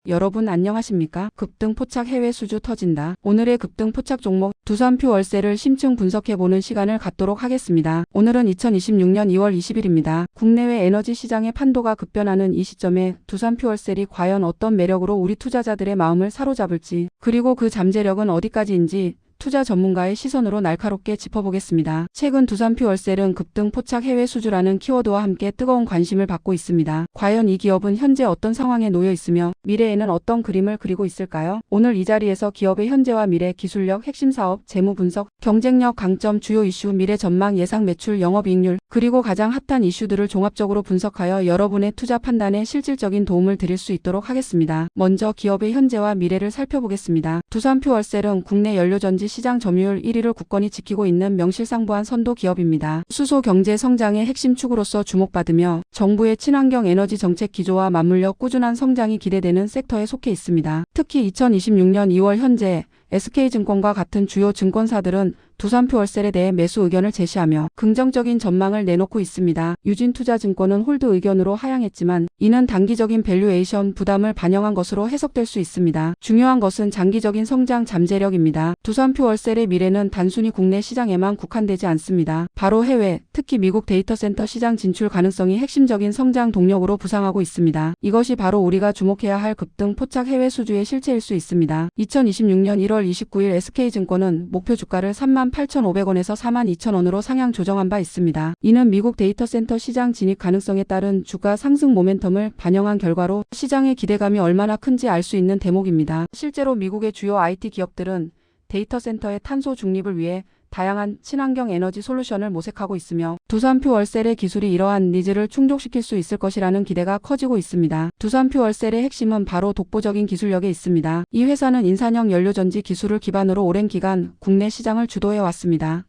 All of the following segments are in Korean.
여러분 안녕하십니까? 급등 포착 해외 수주 터진다. 오늘의 급등 포착 종목 두산표 월세를 심층 분석해보는 시간을 갖도록 하겠습니다. 오늘은 2026년 2월 20일입니다. 국내외 에너지 시장의 판도가 급변하는 이 시점에 두산표 월셀이 과연 어떤 매력으로 우리 투자자들의 마음을 사로잡을지, 그리고 그 잠재력은 어디까지인지 투자 전문가의 시선으로 날카롭게 짚어보겠습니다. 최근 두산표 월셀은 급등 포착 해외 수주라는 키워드와 함께 뜨거운 관심을 받고 있습니다. 과연 이 기업은 현재 어떤 상황에 놓여 있으며 미래에는 어떤 그림을 그리고 있을까요? 오늘 이 자리에서 기업의 현재와 미래, 기술력, 핵심 사업, 재무 분석, 경쟁력, 강점, 주요 이슈, 미래 전망, 예상 매출, 영업이익률, 그리고 가장 핫한 이슈들을 종합적으로 분석하여 여러분의 투자 판단에 실질적인 도움을 드릴 수 있도록 하겠습니다. 먼저 기업의 현재와 미래를 살펴보겠습니다. 두산표 월셀은 국내 연료전지 시장 점유율 1위를 굳건히 지키고 있는 명실상부한 선도 기업입니다. 수소 경제 성장의 핵심 축으로서 주목받으며 정부의 친환경 에너지 정책 기조와 맞물려 꾸준한 성장이 기대되는 섹터에 속해 있습니다. 특히 2026년 2월 현재 SK증권과 같은 주요 증권사들은 두산표 월셀에 대해 매수 의견을 제시하며 긍정적인 전망을 내놓고 있습니다. 유진투자증권은 홀드 의견으로 하향했지만 이는 단기적인 밸류에이션 부담을 반영한 것으로 해석될 수 있습니다. 중요한 것은 장기적인 성장 잠재력입니다. 두산표 월셀의 미래는 단순히 국내 시장에만 국한되지 않습니다. 바로 해외, 특히 미국 데이터센터 시장 진출 가능성이 핵심적인 성장 동력으로 부상하고 있습니다. 이것이 바로 우리가 주목해야 할 급등 포착 해외 수주의 실체일 수 있습니다. 2026년 1월 29일 SK증권은 목표 주가를 38,500원에서 42,000원으로 상향 조정한 바 있습니다. 이는 미국 데이터센터 시장 진입 가능성에 따른 주가 상승 모멘텀을 반영한 결과로 시장의 기대감이 얼마나 큰지 알 수 있는 대목입니다. 실제로 미국의 주요 IT 기업들은 데이터센터의 탄소 중립을 위해 다양한 친환경 에너지 솔루션을 모색하고 있으며 두산표 월셀의 기술이 이러한 니즈를 충족시킬 수 있을 것이라는 기대가 커지고 있습니다. 두산표 월셀의 핵심은 바로 독보적인 기술력에 있습니다. 이 회사는 인산형 연료전지 기술을 기반으로 오랜 기간 국내 시장을 주도해 왔습니다.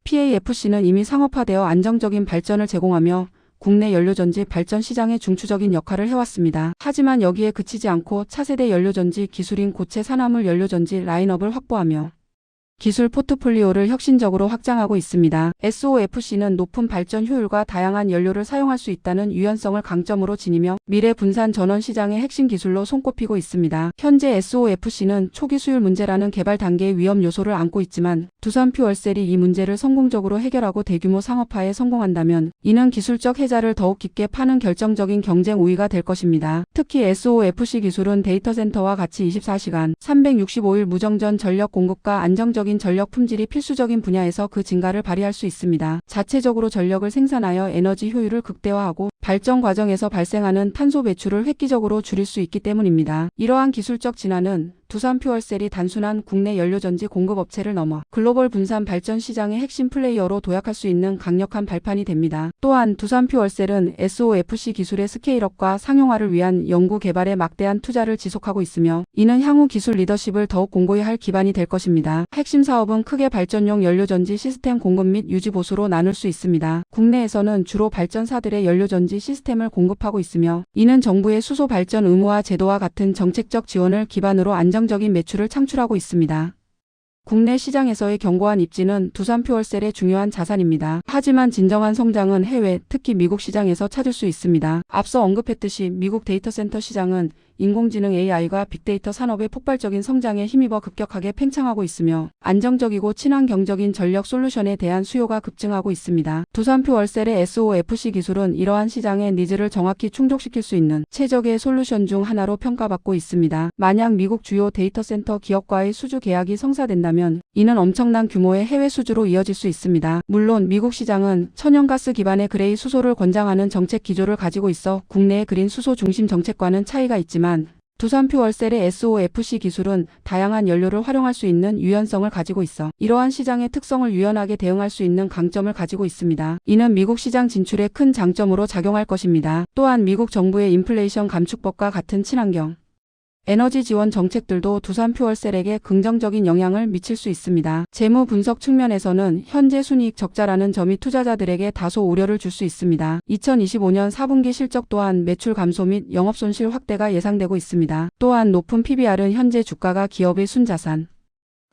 PAFC는 이미 상업화되어 안정적인 발전을 제공하며 국내 연료전지 발전 시장의 중추적인 역할을 해왔습니다. 하지만 여기에 그치지 않고 차세대 연료전지 기술인 고체 산화물 연료전지 라인업을 확보하며 기술 포트폴리오를 혁신적으로 확장하고 있습니다. SOFC는 높은 발전 효율과 다양한 연료를 사용할 수 있다는 유연성을 강점으로 지니며 미래 분산 전원 시장의 핵심 기술로 손꼽히고 있습니다. 현재 SOFC는 초기 수율 문제라는 개발 단계의 위험 요소를 안고 있지만 두산표 월셀이 이 문제를 성공적으로 해결하고 대규모 상업화에 성공한다면 이는 기술적 혜자를 더욱 깊게 파는 결정적인 경쟁 우위가 될 것입니다. 특히 SOFC 기술은 데이터센터와 같이 24시간 365일 무정전 전력 공급과 안정적인 전력 품질이 필수적인 분야에서 그 진가를 발휘할 수 있습니다. 자체적으로 전력을 생산하여 에너지 효율을 극대화하고 발전 과정에서 발생하는 탄소 배출을 획기적으로 줄일 수 있기 때문입니다. 이러한 기술적 진화는 두산표 월셀이 단순한 국내 연료전지 공급업체를 넘어 글로벌 분산 발전 시장의 핵심 플레이어로 도약할 수 있는 강력한 발판이 됩니다. 또한 두산표 월셀은 SOFC 기술의 스케일업과 상용화를 위한 연구 개발에 막대한 투자를 지속하고 있으며 이는 향후 기술 리더십을 더욱 공고히 할 기반이 될 것입니다. 핵심 사업은 크게 발전용 연료전지 시스템 공급 및 유지 보수로 나눌 수 있습니다. 국내에서는 주로 발전사들의 연료전지 시스템을 공급하고 있으며 이는 정부의 수소 발전 의무화 제도와 같은 정책적 지원을 기반으로 안정적인 매출을 창출하고 있습니다. 국내 시장에서의 견고한 입지는 두산표 월셀의 중요한 자산입니다. 하지만 진정한 성장은 해외, 특히 미국 시장에서 찾을 수 있습니다. 앞서 언급했듯이 미국 데이터센터 시장은 인공지능 AI가 빅데이터 산업의 폭발적인 성장에 힘입어 급격하게 팽창하고 있으며 안정적이고 친환경적인 전력 솔루션에 대한 수요가 급증하고 있습니다. 두산표 월셀의 SOFC 기술은 이러한 시장의 니즈를 정확히 충족시킬 수 있는 최적의 솔루션 중 하나로 평가받고 있습니다. 만약 미국 주요 데이터센터 기업과의 수주 계약이 성사된다면 이는 엄청난 규모의 해외 수주로 이어질 수 있습니다. 물론 미국 시장은 천연가스 기반의 그레이 수소를 권장하는 정책 기조를 가지고 있어 국내의 그린 수소 중심 정책과는 차이가 있지만 두산표 월셀의 SOFC 기술은 다양한 연료를 활용할 수 있는 유연성을 가지고 있어 이러한 시장의 특성을 유연하게 대응할 수 있는 강점을 가지고 있습니다. 이는 미국 시장 진출에 큰 장점으로 작용할 것입니다. 또한 미국 정부의 인플레이션 감축법과 같은 친환경 에너지 지원 정책들도 두산표 월셀에게 긍정적인 영향을 미칠 수 있습니다. 재무 분석 측면에서는 현재 순이익 적자라는 점이 투자자들에게 다소 우려를 줄 수 있습니다. 2025년 4분기 실적 또한 매출 감소 및 영업손실 확대가 예상되고 있습니다. 또한 높은 PBR은 현재 주가가 기업의 순자산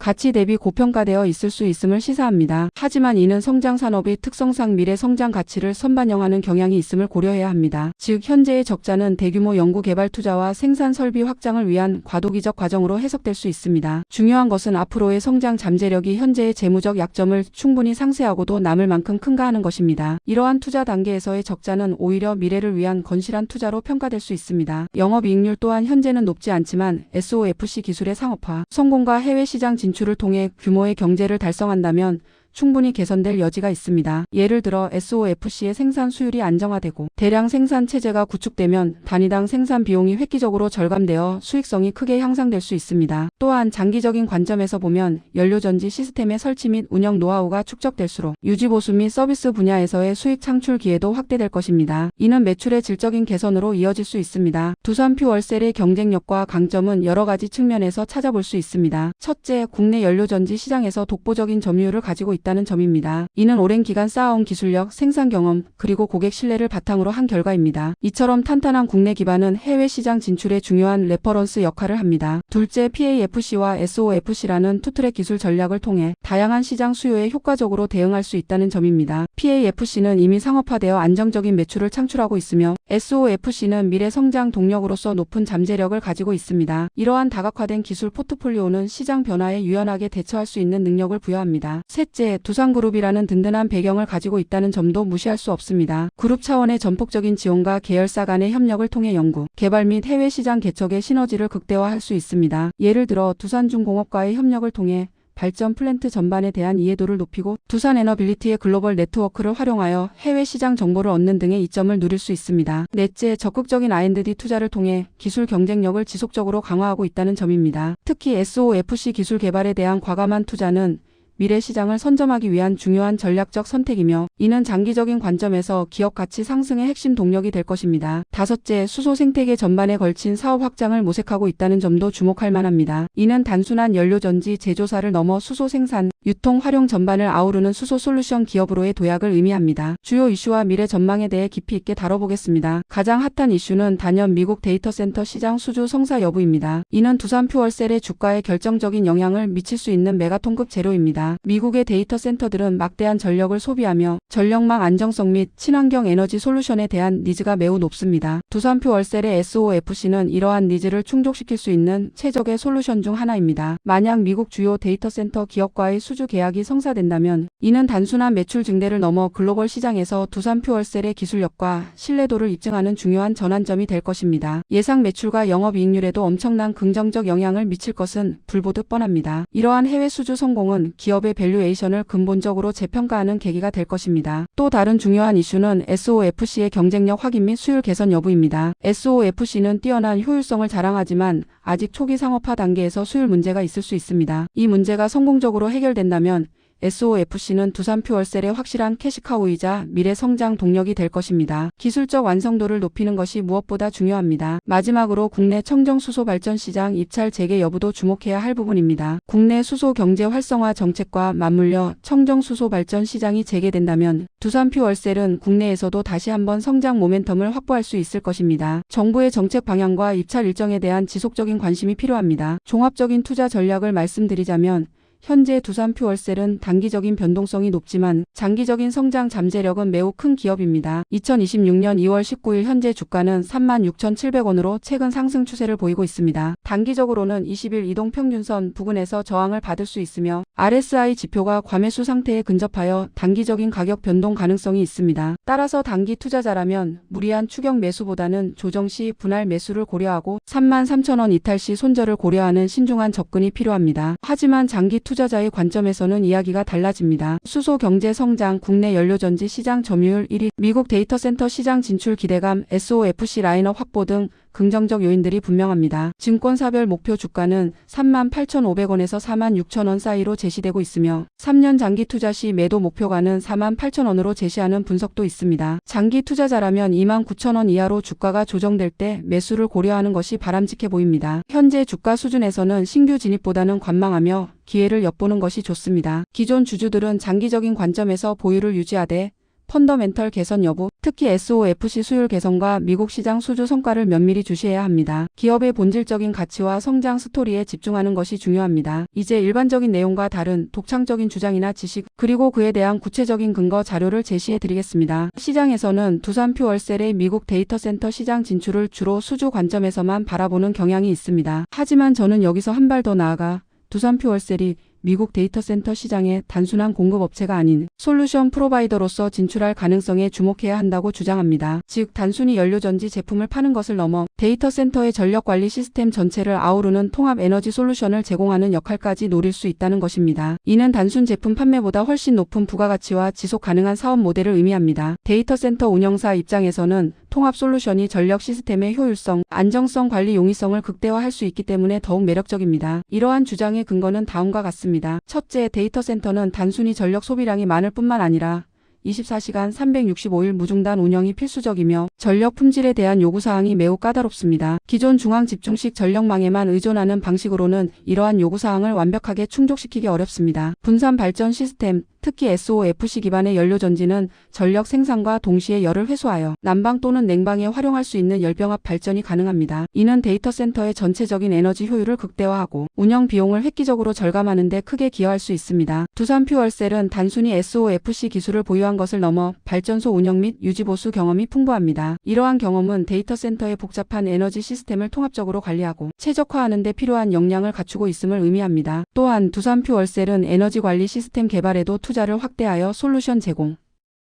가치 대비 고평가되어 있을 수 있음을 시사합니다. 하지만 이는 성장 산업의 특성상 미래 성장 가치를 선반영하는 경향이 있음을 고려해야 합니다. 즉 현재의 적자는 대규모 연구 개발 투자와 생산 설비 확장을 위한 과도기적 과정으로 해석될 수 있습니다. 중요한 것은 앞으로의 성장 잠재력이 현재의 재무적 약점을 충분히 상쇄하고도 남을 만큼 큰가 하는 것입니다. 이러한 투자 단계에서의 적자는 오히려 미래를 위한 건실한 투자로 평가될 수 있습니다. 영업이익률 또한 현재는 높지 않지만 SOFC 기술의 상업화, 성공과 해외 시장 진출을 통해 규모의 경제를 달성한다면 충분히 개선될 여지가 있습니다. 예를 들어 SOFC의 생산 수율이 안정화되고 대량 생산 체제가 구축되면 단위당 생산 비용이 획기적으로 절감되어 수익성이 크게 향상될 수 있습니다. 또한 장기적인 관점에서 보면 연료전지 시스템의 설치 및 운영 노하우가 축적될수록 유지보수 및 서비스 분야에서의 수익 창출 기회도 확대될 것입니다. 이는 매출의 질적인 개선으로 이어질 수 있습니다. 두산퓨얼셀의 경쟁력과 강점은 여러 가지 측면에서 찾아볼 수 있습니다. 첫째, 국내 연료전지 시장에서 독보적인 점유율을 가지고 있다는 점입니다. 이는 오랜 기간 쌓아온 기술력, 생산 경험, 그리고 고객 신뢰를 바탕으로 한 결과입니다. 이처럼 탄탄한 국내 기반은 해외 시장 진출에 중요한 레퍼런스 역할을 합니다. 둘째, PAFC와 SOFC라는 투트랙 기술 전략을 통해 다양한 시장 수요에 효과적으로 대응할 수 있다는 점입니다. PAFC는 이미 상업화되어 안정적인 매출을 창출하고 있으며 SOFC는 미래 성장 동력으로서 높은 잠재력을 가지고 있습니다. 이러한 다각화된 기술 포트폴리오는 시장 변화에 유연하게 대처할 수 있는 능력을 부여합니다. 셋째, 두산그룹이라는 든든한 배경을 가지고 있다는 점도 무시할 수 없습니다. 그룹 차원의 전폭적인 지원과 계열사 간의 협력을 통해 연구, 개발 및 해외 시장 개척의 시너지를 극대화할 수 있습니다. 예를 들어 두산중공업과의 협력을 통해 발전 플랜트 전반에 대한 이해도를 높이고 두산에너빌리티의 글로벌 네트워크를 활용하여 해외 시장 정보를 얻는 등의 이점을 누릴 수 있습니다. 넷째, 적극적인 R&D 투자를 통해 기술 경쟁력을 지속적으로 강화하고 있다는 점입니다. 특히 SOFC 기술 개발에 대한 과감한 투자는 미래 시장을 선점하기 위한 중요한 전략적 선택이며 이는 장기적인 관점에서 기업 가치 상승의 핵심 동력이 될 것입니다. 다섯째, 수소 생태계 전반에 걸친 사업 확장을 모색하고 있다는 점도 주목할 만합니다. 이는 단순한 연료전지 제조사를 넘어 수소 생산, 유통, 활용 전반을 아우르는 수소 솔루션 기업으로의 도약을 의미합니다. 주요 이슈와 미래 전망에 대해 깊이 있게 다뤄보겠습니다. 가장 핫한 이슈는 단연 미국 데이터 센터 시장 수주 성사 여부입니다. 이는 두산퓨얼셀의 주가에 결정적인 영향을 미칠 수 있는 메가톤급 재료입니다. 미국의 데이터 센터들은 막대한 전력을 소비하며 전력망 안정성 및 친환경 에너지 솔루션에 대한 니즈가 매우 높습니다. 두산퓨얼셀의 SOFC는 이러한 니즈를 충족시킬 수 있는 최적의 솔루션 중 하나입니다. 만약 미국 주요 데이터 센터 기업과의 수주 계약이 성사된다면 이는 단순한 매출 증대를 넘어 글로벌 시장에서 두산퓨얼셀의 기술력과 신뢰도를 입증하는 중요한 전환점이 될 것입니다. 예상 매출과 영업이익률에도 엄청난 긍정적 영향을 미칠 것은 불보듯 뻔합니다. 이러한 해외 수주 성공은 기업의 밸류에이션을 근본적으로 재평가하는 계기가 될 것입니다. 또 다른 중요한 이슈는 SOFC의 경쟁력 확인 및 수율 개선 여부입니다. SOFC는 뛰어난 효율성을 자랑하지만 아직 초기 상업화 단계에서 수율 문제가 있을 수 있습니다. 이 문제가 성공적으로 해결된다면 SOFC는 두산퓨얼셀의 확실한 캐시카우이자 미래 성장 동력이 될 것입니다. 기술적 완성도를 높이는 것이 무엇보다 중요합니다. 마지막으로 국내 청정수소 발전 시장 입찰 재개 여부도 주목해야 할 부분입니다. 국내 수소 경제 활성화 정책과 맞물려 청정수소 발전 시장이 재개된다면 두산퓨얼셀은 국내에서도 다시 한번 성장 모멘텀을 확보할 수 있을 것입니다. 정부의 정책 방향과 입찰 일정에 대한 지속적인 관심이 필요합니다. 종합적인 투자 전략을 말씀드리자면 현재 두산퓨얼셀은 단기적인 변동성이 높지만 장기적인 성장 잠재력은 매우 큰 기업입니다. 2026년 2월 19일 현재 주가는 36,700원으로 최근 상승 추세를 보이고 있습니다. 단기적으로는 20일 이동평균선 부근에서 저항을 받을 수 있으며 RSI 지표가 과매수 상태에 근접하여 단기적인 가격 변동 가능성이 있습니다. 따라서 단기 투자자라면 무리한 추격 매수보다는 조정 시 분할 매수를 고려하고 33,000원 이탈 시 손절을 고려하는 신중한 접근이 필요합니다. 하지만 장기 투자자의 관점에서는 이야기가 달라집니다. 수소 경제 성장, 국내 연료전지 시장 점유율 1위, 미국 데이터 센터 시장 진출 기대감, SOFC 라인업 확보 등 긍정적 요인들이 분명합니다. 증권사별 목표 주가는 38,500원에서 46,000원 사이로 제시되고 있으며 3년 장기 투자 시 매도 목표가는 48,000원으로 제시하는 분석도 있습니다. 장기 투자자라면 29,000원 이하로 주가가 조정될 때 매수를 고려하는 것이 바람직해 보입니다. 현재 주가 수준에서는 신규 진입보다는 관망하며 기회를 엿보는 것이 좋습니다. 기존 주주들은 장기적인 관점에서 보유를 유지하되 펀더멘털 개선 여부, 특히 SOFC 수율 개선과 미국 시장 수주 성과를 면밀히 주시해야 합니다. 기업의 본질적인 가치와 성장 스토리에 집중하는 것이 중요합니다. 이제 일반적인 내용과 다른 독창적인 주장이나 지식, 그리고 그에 대한 구체적인 근거 자료를 제시해 드리겠습니다. 시장에서는 두산 퓨얼셀의 미국 데이터 센터 시장 진출을 주로 수주 관점에서만 바라보는 경향이 있습니다. 하지만 저는 여기서 한 발 더 나아가 두산 퓨얼셀이 미국 데이터 센터 시장에 단순한 공급업체가 아닌 솔루션 프로바이더로서 진출할 가능성에 주목해야 한다고 주장합니다. 즉, 단순히 연료전지 제품을 파는 것을 넘어 데이터 센터의 전력관리 시스템 전체를 아우르는 통합 에너지 솔루션을 제공하는 역할까지 노릴 수 있다는 것입니다. 이는 단순 제품 판매보다 훨씬 높은 부가가치와 지속 가능한 사업 모델을 의미합니다. 데이터 센터 운영사 입장에서는 통합 솔루션이 전력 시스템의 효율성, 안정성, 관리 용이성을 극대화할 수 있기 때문에 더욱 매력적입니다. 이러한 주장의 근거는 다음과 같습니다. 첫째, 데이터 센터는 단순히 전력 소비량이 많을 뿐만 아니라 24시간 365일 무중단 운영이 필수적이며 전력 품질에 대한 요구사항이 매우 까다롭습니다. 기존 중앙 집중식 전력망에만 의존하는 방식으로는 이러한 요구사항을 완벽하게 충족시키기 어렵습니다. 분산 발전 시스템, 특히 SOFC 기반의 연료전지는 전력 생산과 동시에 열을 회수하여 난방 또는 냉방에 활용할 수 있는 열병합 발전이 가능합니다. 이는 데이터 센터의 전체적인 에너지 효율을 극대화하고 운영 비용을 획기적으로 절감하는 데 크게 기여할 수 있습니다. 두산 퓨얼셀은 단순히 SOFC 기술을 보유한 것을 넘어 발전소 운영 및 유지 보수 경험이 풍부합니다. 이러한 경험은 데이터 센터의 복잡한 에너지 시스템을 통합적으로 관리하고 최적화하는 데 필요한 역량을 갖추고 있음을 의미합니다. 또한 두산 퓨얼셀은 에너지 관리 시스템 개발에도 투자를 확대하여 솔루션 제공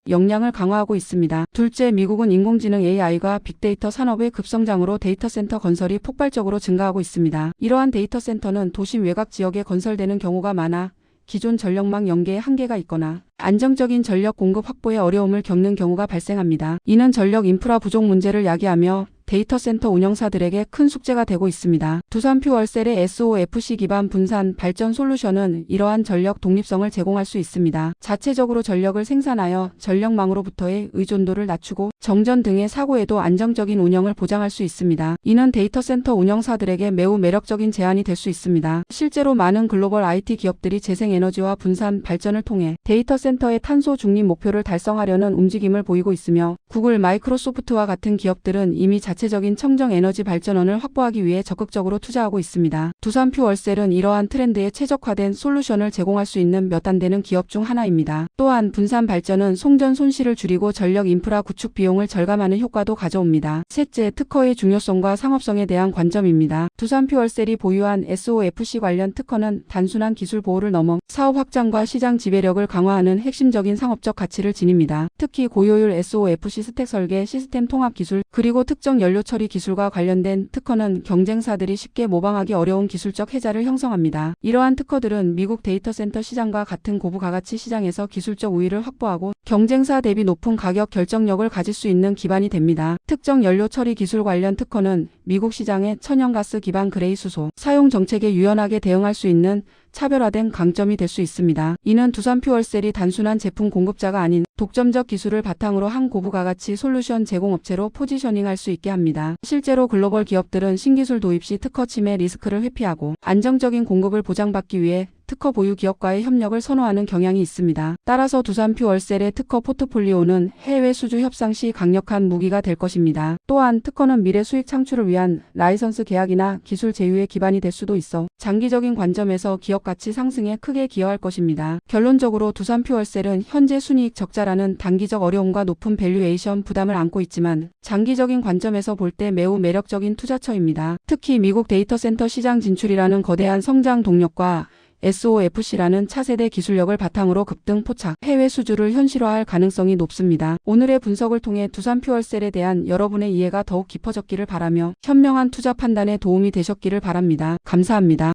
역량을 강화하고 있습니다. 둘째, 미국은 인공지능 AI가 빅데이터 산업의 급성장으로 데이터 센터 건설이 폭발적으로 증가하고 있습니다. 이러한 데이터 센터는 도심 외곽 지역에 건설되는 경우가 많아 기존 전력망 연계에 한계가 있거나 안정적인 전력 공급 확보에 어려움을 겪는 경우가 발생합니다. 이는 전력 인프라 부족 문제를 야기하며 데이터 센터 운영사들에게 큰 숙제가 되고 있습니다. 두산 퓨얼셀의 SOFC 기반 분산 발전 솔루션은 이러한 전력 독립성을 제공할 수 있습니다. 자체적으로 전력을 생산하여 전력망으로부터의 의존도를 낮추고 정전 등의 사고에도 안정적인 운영을 보장할 수 있습니다. 이는 데이터 센터 운영사들에게 매우 매력적인 제안이 될 수 있습니다. 실제로 많은 글로벌 IT 기업들이 재생에너지와 분산 발전을 통해 데이터 센터의 탄소 중립 목표를 달성하려는 움직임을 보이고 있으며 구글, 마이크로소프트와 같은 기업들은 이미 자체적인 청정 에너지 발전원을 확보하기 위해 적극적으로 투자하고 있습니다. 두산 퓨얼셀은 이러한 트렌드에 최적화된 솔루션을 제공할 수 있는 몇 안 되는 기업 중 하나입니다. 또한 분산 발전은 송전 손실을 줄이고 전력 인프라 구축 비용을 절감하는 효과도 가져옵니다. 셋째, 특허의 중요성과 상업성에 대한 관점입니다. 두산 퓨얼셀이 보유한 SOFC 관련 특허는 단순한 기술 보호를 넘어 사업 확장과 시장 지배력을 강화하는 핵심적인 상업적 가치를 지닙니다. 특히 고효율 SOFC 스택 설계, 시스템 통합 기술, 그리고 특정 연료 처리 기술과 관련된 특허는 경쟁사들이 쉽게 모방하기 어려운 기술적 혜자를 형성합니다. 이러한 특허들은 미국 데이터 센터 시장과 같은 고부가가치 시장에서 기술적 우위를 확보하고 경쟁사 대비 높은 가격 결정력을 가질 수 있는 기반이 됩니다. 특정 연료 처리 기술 관련 특허는 미국 시장의 천연가스 기반 그레이 수소 사용 정책에 유연하게 대응할 수 있는 차별화된 강점이 될 수 있습니다. 이는 두산 퓨얼셀이 단순한 제품 공급자가 아닌 독점적 기술을 바탕으로 한 고부가가치 솔루션 제공업체로 포지셔닝할 수 있게 합니다. 실제로 글로벌 기업들은 신기술 도입 시 특허 침해 리스크를 회피하고 안정적인 공급을 보장받기 위해 특허 보유 기업과의 협력을 선호하는 경향이 있습니다. 따라서 두산 퓨얼셀의 특허 포트폴리오는 해외 수주 협상 시 강력한 무기가 될 것입니다. 또한 특허는 미래 수익 창출을 위한 라이선스 계약이나 기술 제휴의 기반이 될 수도 있어 장기적인 관점에서 기업 가치 상승에 크게 기여할 것입니다. 결론적으로 두산 퓨얼셀은 현재 순이익 적자라는 단기적 어려움과 높은 밸류에이션 부담을 안고 있지만 장기적인 관점에서 볼 때 매우 매력적인 투자처입니다. 특히 미국 데이터 센터 시장 진출이라는 거대한 성장 동력과 SOFC라는 차세대 기술력을 바탕으로 급등 포착, 해외 수주를 현실화할 가능성이 높습니다. 오늘의 분석을 통해 두산 퓨얼셀에 대한 여러분의 이해가 더욱 깊어졌기를 바라며 현명한 투자 판단에 도움이 되셨기를 바랍니다. 감사합니다.